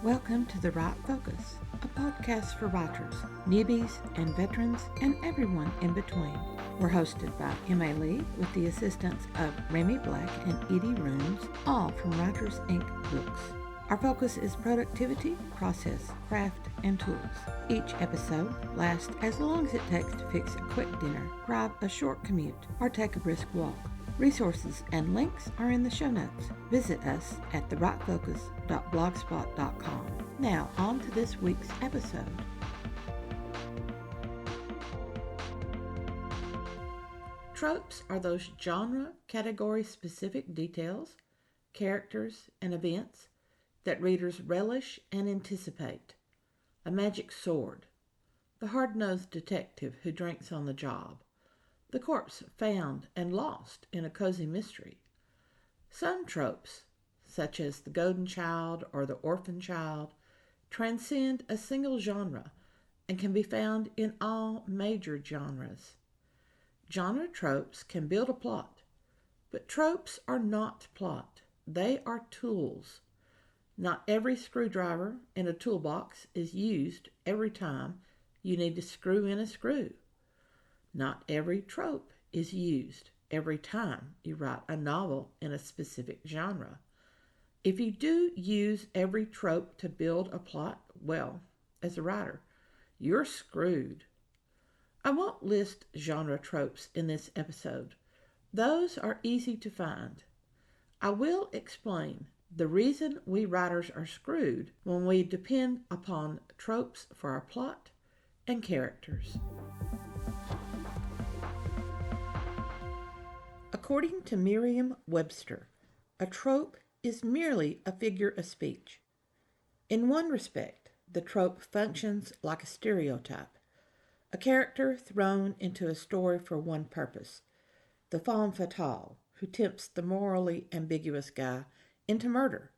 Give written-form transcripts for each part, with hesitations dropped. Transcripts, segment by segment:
Welcome to The Right Focus, a podcast for writers, newbies, and veterans, and everyone in between. We're hosted by M.A. Lee with the assistance of Remy Black and Edie Rooms, all from Writers Inc. books. Our focus is productivity, process, craft, and tools. Each episode lasts as long as it takes to fix a quick dinner, drive a short commute, or take a brisk walk. Resources and links are in the show notes. Visit us at therightfocus.blogspot.com. Now, on to this week's episode. Tropes are those genre category-specific details, characters, and events that readers relish and anticipate. A magic sword, the hard-nosed detective who drinks on the job, the corpse found and lost in a cozy mystery. Some tropes, such as the golden child or the orphan child, transcend a single genre and can be found in all major genres. Genre tropes can build a plot, but tropes are not plot. They are tools. Not every screwdriver in a toolbox is used every time you need to screw in a screw. Not every trope is used every time you write a novel in a specific genre. If you do use every trope to build a plot, well, as a writer, you're screwed. I won't list genre tropes in this episode. Those are easy to find. I will explain the reason we writers are screwed when we depend upon tropes for our plot and characters. According to Merriam-Webster, a trope is merely a figure of speech. In one respect, the trope functions like a stereotype, a character thrown into a story for one purpose, the femme fatale who tempts the morally ambiguous guy into murder,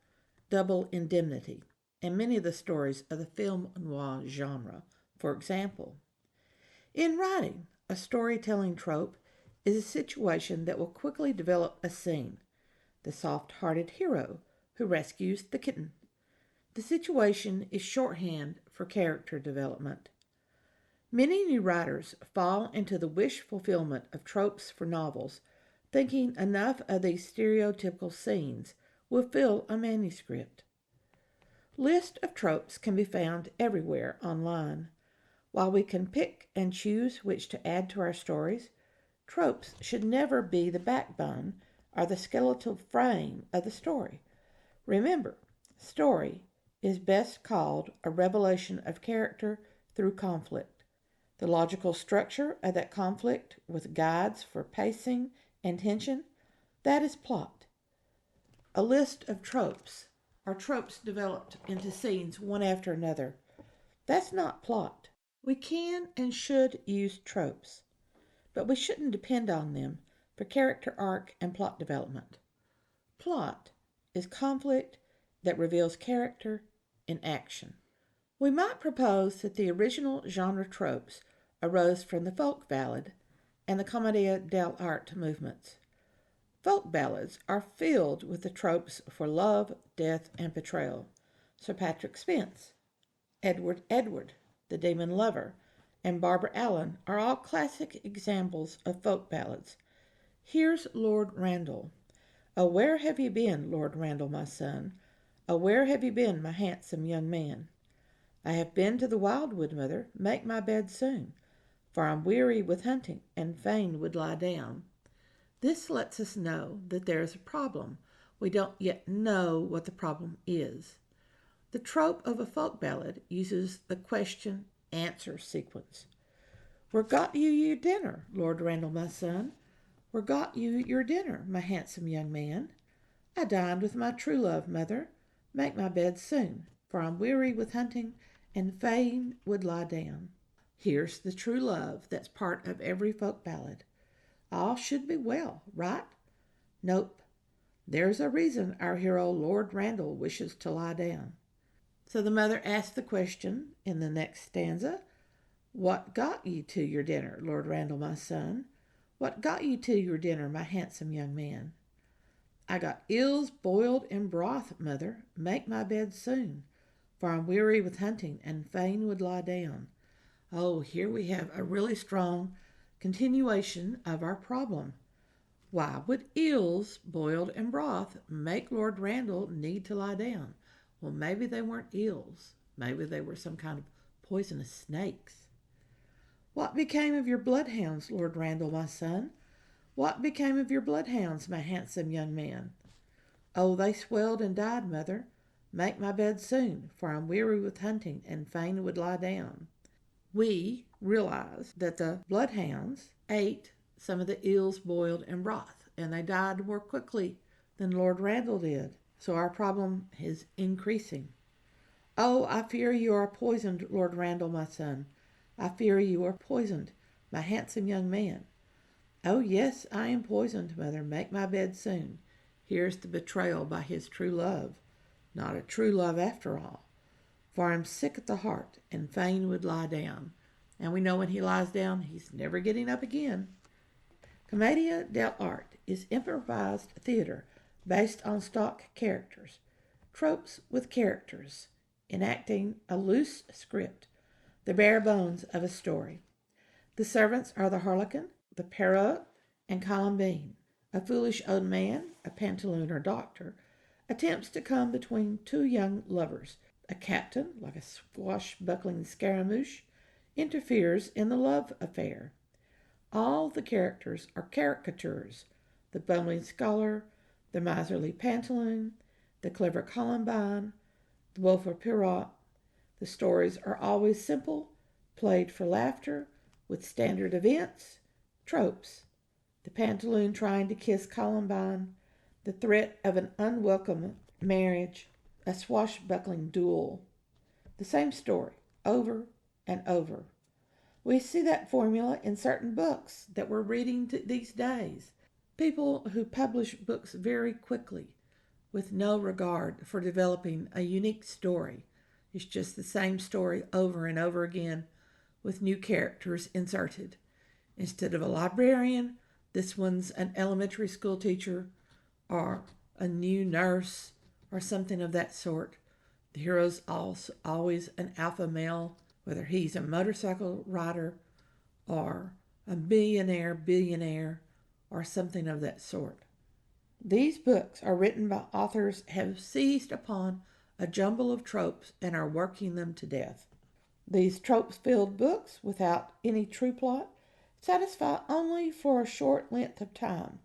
double indemnity, and many of the stories of the film noir genre, for example. In writing, a storytelling trope is a situation that will quickly develop a scene. The soft-hearted hero who rescues the kitten. The situation is shorthand for character development. Many new writers fall into the wish fulfillment of tropes for novels, thinking enough of these stereotypical scenes will fill a manuscript. Lists of tropes can be found everywhere online. While we can pick and choose which to add to our stories, tropes should never be the backbone or the skeletal frame of the story. Remember, story is best called a revelation of character through conflict. The logical structure of that conflict with guides for pacing and tension, that is plot. A list of tropes are tropes developed into scenes one after another. That's not plot. We can and should use tropes, but we shouldn't depend on them for character arc and plot development. Plot is conflict that reveals character in action. We might propose that the original genre tropes arose from the folk ballad and the Commedia dell'arte movements. Folk ballads are filled with the tropes for love, death, and betrayal. Sir Patrick Spence, Edward, the demon lover, and Barbara Allen are all classic examples of folk ballads. Here's Lord Randall. Oh, where have you been, Lord Randall, my son? Oh, where have you been, my handsome young man? I have been to the wildwood, mother, make my bed soon, for I'm weary with hunting, and fain would lie down. This lets us know that there is a problem. We don't yet know what the problem is. The trope of a folk ballad uses the question-answer sequence. Where got you your dinner, Lord Randall, my son? Where got you your dinner, my handsome young man? I dined with my true love, mother. Make my bed soon, for I'm weary with hunting, and fain would lie down. Here's the true love that's part of every folk ballad. All should be well, right? Nope. There's a reason our hero Lord Randall wishes to lie down. So the mother asks the question in the next stanza, what got you to your dinner, Lord Randall, my son? What got you to your dinner, my handsome young man? I got eels boiled in broth, mother. Make my bed soon, for I'm weary with hunting and fain would lie down. Oh, here we have a really strong continuation of our problem. Why would eels, boiled in broth, make Lord Randall need to lie down? Well, maybe they weren't eels. Maybe they were some kind of poisonous snakes. What became of your bloodhounds, Lord Randall, my son? What became of your bloodhounds, my handsome young man? Oh, they swelled and died, mother. Make my bed soon, for I'm weary with hunting and fain would lie down. We realized that the bloodhounds ate some of the eels boiled in broth, and they died more quickly than Lord Randall did. So our problem is increasing. Oh, I fear you are poisoned, Lord Randall, my son. I fear you are poisoned, my handsome young man. Oh, yes, I am poisoned, mother. Make my bed soon. Here's the betrayal by his true love. Not a true love after all. For I'm sick at the heart, and fain would lie down. And we know when he lies down, he's never getting up again. Commedia dell'arte is improvised theater based on stock characters. Tropes with characters, enacting a loose script, the bare bones of a story. The servants are the harlequin, the Perrault, and Columbine. A foolish old man, a pantaloon or doctor, attempts to come between two young lovers. A captain, like a swashbuckling scaramouche, interferes in the love affair. All the characters are caricatures: the bumbling scholar, the miserly pantaloon, the clever Columbine, the woeful Perrault. The stories are always simple, played for laughter, with standard events, tropes. The pantaloon trying to kiss Columbine, the threat of an unwelcome marriage, a swashbuckling duel. The same story, over and over. We see that formula in certain books that we're reading these days. People who publish books very quickly with no regard for developing a unique story. It's just the same story over and over again with new characters inserted. Instead of a librarian, this one's an elementary school teacher or a new nurse or something of that sort. The hero's also always an alpha male, whether he's a motorcycle rider or a billionaire or something of that sort. These books are written by authors who have seized upon a jumble of tropes and are working them to death. These tropes-filled books, without any true plot, satisfy only for a short length of time.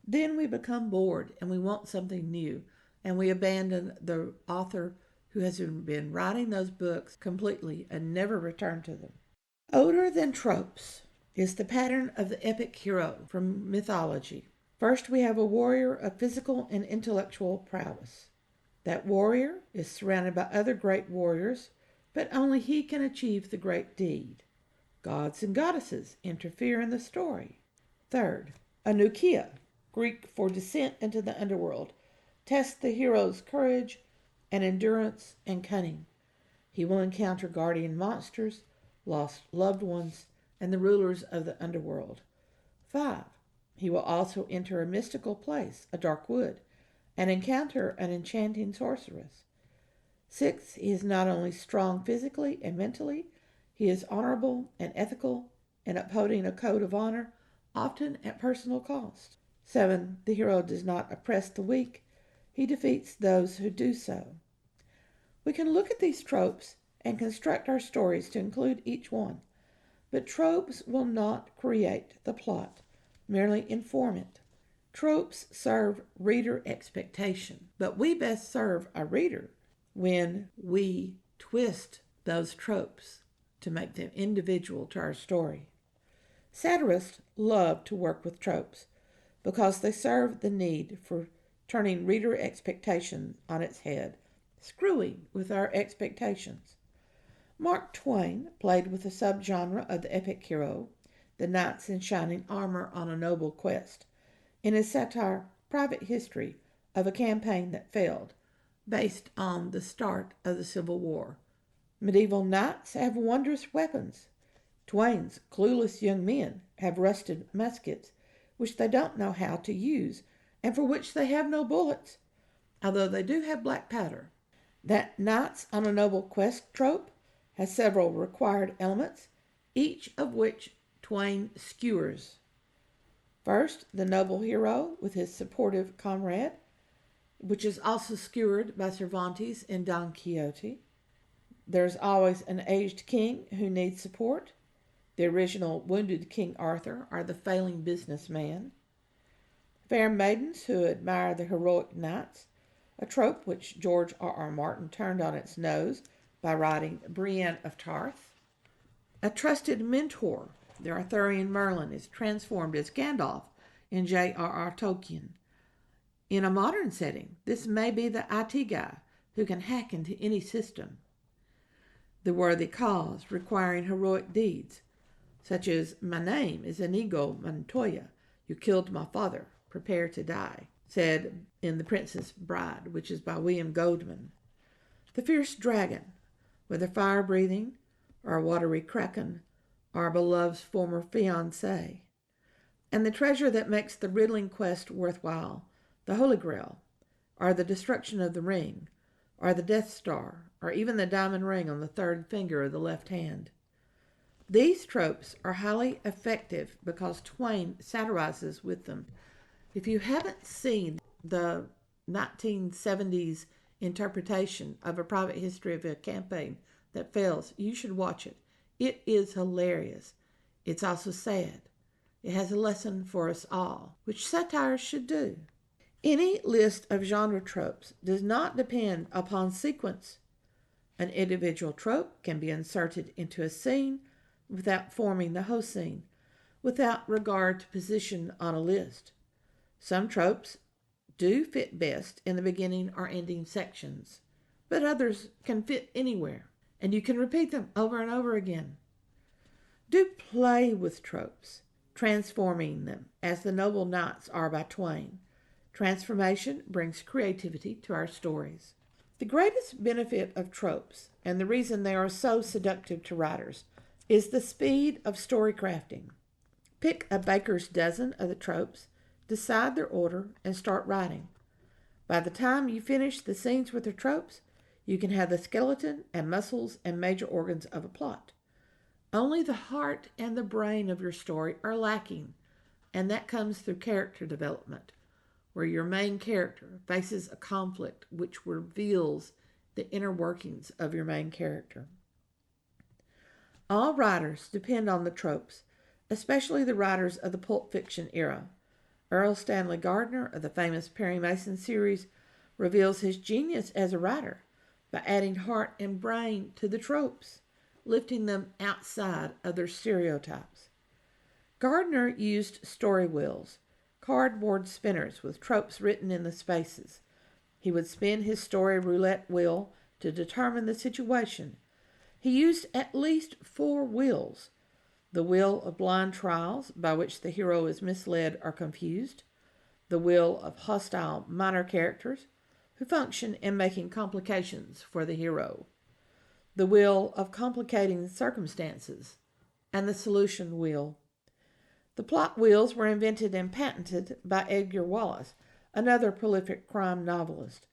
Then we become bored and we want something new, and we abandon the author who has been writing those books completely and never return to them. Older than tropes is the pattern of the epic hero from mythology. First, we have a warrior of physical and intellectual prowess. That warrior is surrounded by other great warriors, but only he can achieve the great deed. Gods and goddesses interfere in the story. Third, Anukia, Greek for descent into the underworld, tests the hero's courage and endurance and cunning. He will encounter guardian monsters, lost loved ones, and the rulers of the underworld. 5. He will also enter a mystical place, a dark wood, and encounter an enchanting sorceress. 6. He is not only strong physically and mentally, he is honorable and ethical and upholding a code of honor, often at personal cost. 7. The hero does not oppress the weak, he defeats those who do so. We can look at these tropes and construct our stories to include each one, but tropes will not create the plot, merely inform it. Tropes serve reader expectation, but we best serve a reader when we twist those tropes to make them individual to our story. Satirists love to work with tropes because they serve the need for turning reader expectation on its head, screwing with our expectations. Mark Twain played with the subgenre of the epic hero, the knights in shining armor on a noble quest, in his satire Private History of a Campaign That Failed, based on the start of the Civil War. Medieval knights have wondrous weapons. Twain's clueless young men have rusted muskets, which they don't know how to use, and for which they have no bullets, although they do have black powder. That Knights on a Noble Quest trope has several required elements, each of which Twain skewers. First, the noble hero with his supportive comrade, which is also skewered by Cervantes in Don Quixote. There's always an aged king who needs support. The original wounded King Arthur or the failing businessman. Fair maidens who admire the heroic knights, a trope which George R.R. Martin turned on its nose by writing Brienne of Tarth. A trusted mentor, the Arthurian Merlin is transformed as Gandalf in J.R.R. Tolkien. In a modern setting, this may be the IT guy who can hack into any system. The worthy cause requiring heroic deeds, such as "My name is Inigo Montoya. You killed my father. Prepare to die," said in The Princess Bride, which is by William Goldman. The fierce dragon, whether fire-breathing or a watery kraken, or beloved's former fiancé. And the treasure that makes the riddling quest worthwhile, the Holy Grail, or the destruction of the ring, or the Death Star, or even the diamond ring on the third finger of the left hand. These tropes are highly effective because Twain satirizes with them. If you haven't seen the 1970s interpretation of A Private History of a Campaign That Fails, you should watch it. It is hilarious. It's also sad. It has a lesson for us all, which satires should do. Any list of genre tropes does not depend upon sequence. An individual trope can be inserted into a scene without forming the whole scene, without regard to position on a list. Some tropes do fit best in the beginning or ending sections, but others can fit anywhere, and you can repeat them over and over again. Do play with tropes, transforming them, as the Noble Knights are by Twain. Transformation brings creativity to our stories. The greatest benefit of tropes, and the reason they are so seductive to writers, is the speed of story crafting. Pick a baker's dozen of the tropes, decide their order, and start writing. By the time you finish the scenes with the tropes, you can have the skeleton and muscles and major organs of a plot. Only the heart and the brain of your story are lacking, and that comes through character development, where your main character faces a conflict which reveals the inner workings of your main character. All writers depend on the tropes, especially the writers of the Pulp Fiction era. Earl Stanley Gardner of the famous Perry Mason series reveals his genius as a writer by adding heart and brain to the tropes, lifting them outside of their stereotypes. Gardner used story wheels, cardboard spinners with tropes written in the spaces. He would spin his story roulette wheel to determine the situation. He used at least 4 wheels: the wheel of blind trials, by which the hero is misled or confused; the wheel of hostile minor characters, who function in making complications for the hero; the wheel of complicating circumstances; and the solution wheel. The plot wheels were invented and patented by Edgar Wallace, another prolific crime novelist.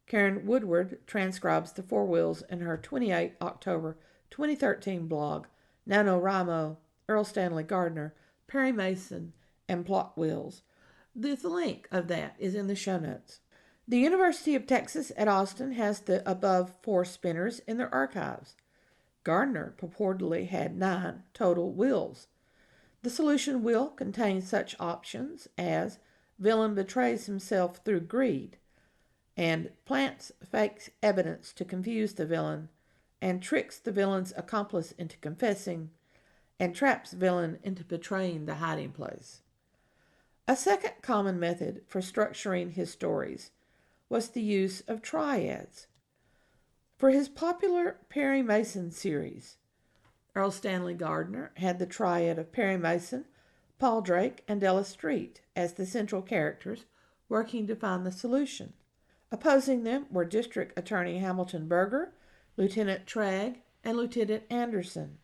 Karen Woodward transcribes the 4 wheels in her 28 October 2013 blog, NaNoWriMo, Earl Stanley Gardner, Perry Mason, and Plot Wheels. The link of that is in the show notes. The University of Texas at Austin has the above 4 spinners in their archives. Gardner purportedly had 9 total wheels. The solution wheel contains such options as villain betrays himself through greed, and plants fake evidence to confuse the villain, and tricks the villain's accomplice into confessing, and traps villain into betraying the hiding place. A second common method for structuring his stories was the use of triads. For his popular Perry Mason series, Earl Stanley Gardner had the triad of Perry Mason, Paul Drake, and Della Street as the central characters working to find the solution. Opposing them were District Attorney Hamilton Berger, Lieutenant Tragg, and Lieutenant Anderson.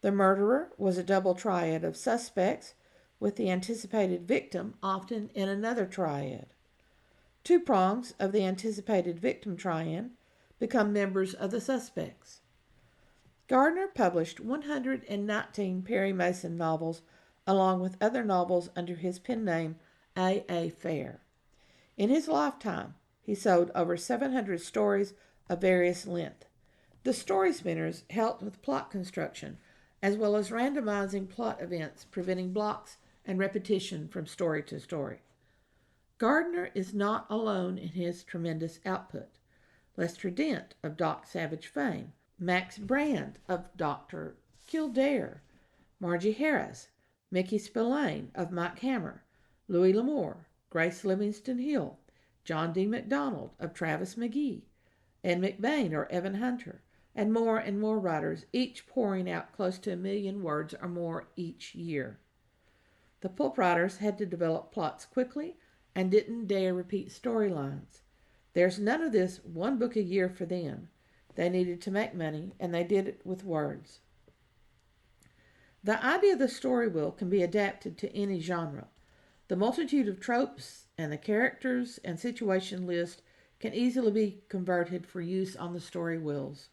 The murderer was a double triad of suspects, with the anticipated victim often in another triad. 2 prongs of the anticipated victim triad become members of the Suspects. Gardner published 119 Perry Mason novels along with other novels under his pen name A. Fair. In his lifetime, he sold over 700 stories of various length. The story spinners helped with plot construction, as well as randomizing plot events, preventing blocks and repetition from story to story. Gardner is not alone in his tremendous output. Lester Dent of Doc Savage fame, Max Brand of Dr. Kildare, Margie Harris, Mickey Spillane of Mike Hammer, Louis L'Amour, Grace Livingston Hill, John D. MacDonald of Travis McGee, Ed McBain or Evan Hunter, and more writers, each pouring out close to 1 million words or more each year. The Pulp writers had to develop plots quickly and didn't dare repeat storylines. There's none of this one book a year for them. They needed to make money, and they did it with words. The idea of the story wheel can be adapted to any genre. The multitude of tropes and the characters and situation list can easily be converted for use on the story wheels.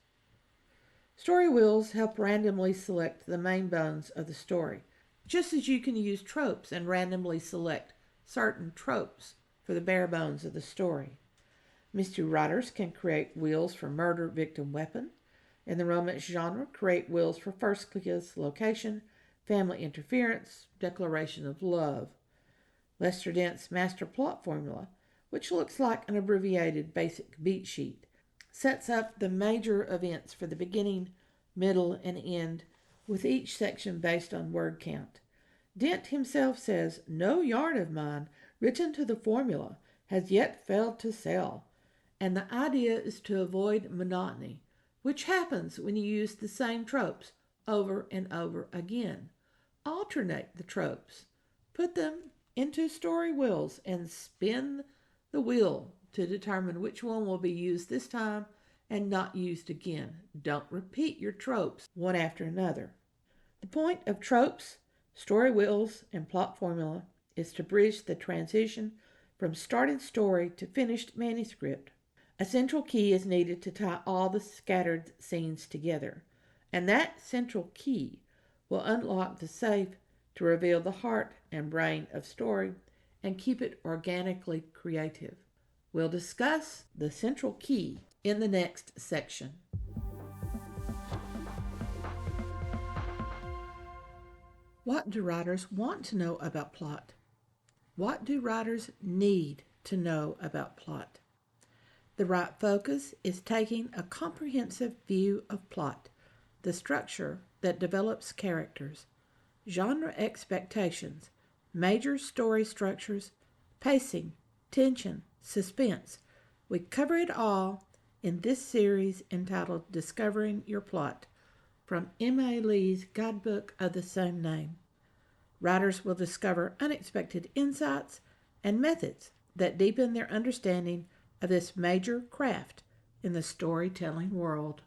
Story wheels help randomly select the main bones of the story, just as you can use tropes and randomly select certain tropes for the bare bones of the story. Mystery writers can create wheels for murder, victim, weapon. In the romance genre, create wheels for first kiss, location, family interference, declaration of love. Lester Dent's master plot formula, which looks like an abbreviated basic beat sheet, sets up the major events for the beginning, middle, and end, with each section based on word count. Dent himself says, "No yarn of mine written to the formula has yet failed to sell," and the idea is to avoid monotony, which happens when you use the same tropes over and over again. Alternate the tropes. Put them into story wheels and spin the wheel to determine which one will be used this time and not used again. Don't repeat your tropes one after another. The point of tropes, story wheels, and plot formula is to bridge the transition from started story to finished manuscript. A central key is needed to tie all the scattered scenes together, and that central key will unlock the safe to reveal the heart and brain of story and keep it organically creative. We'll discuss the central key in the next section. What do writers want to know about plot? What do writers need to know about plot? The right focus is taking a comprehensive view of plot, the structure that develops characters, genre expectations, major story structures, pacing, tension, suspense. We cover it all in this series entitled Discovering Your Plot, from M.A. Lee's guidebook of the same name. Writers will discover unexpected insights and methods that deepen their understanding of this major craft in the storytelling world.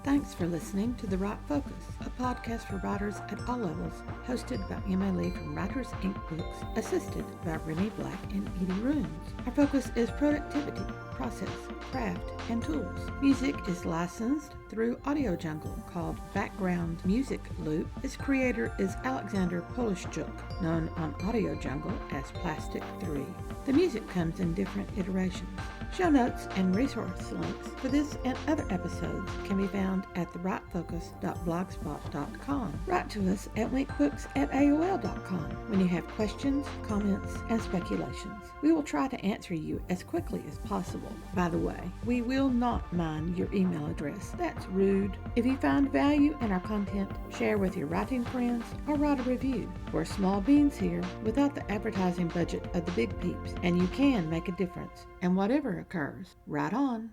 Thanks for listening to The Right Focus, a podcast for writers at all levels, hosted by Emma Lee from Writers Inc. Books, assisted by Remy Black and Edie Runes. Our focus is productivity, process, craft, and tools. Music is licensed through Audio Jungle, called Background Music Loop. Its creator is Alexander Polishchuk, known on Audio Jungle as Plastic 3. The music comes in different iterations. Show notes and resource links for this and other episodes can be found at therightfocus.blogspot.com. Write to us at winkbooks@aol.com when you have questions, comments, and speculations. We will try to answer you as quickly as possible. By the way, we will not mind your email address. That's rude. If you find value in our content, share with your writing friends or write a review. We're small beans here without the advertising budget of the big peeps, and you can make a difference. And whatever occurs, write on.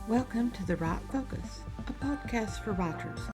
Welcome to The Right Focus, a podcast for writers.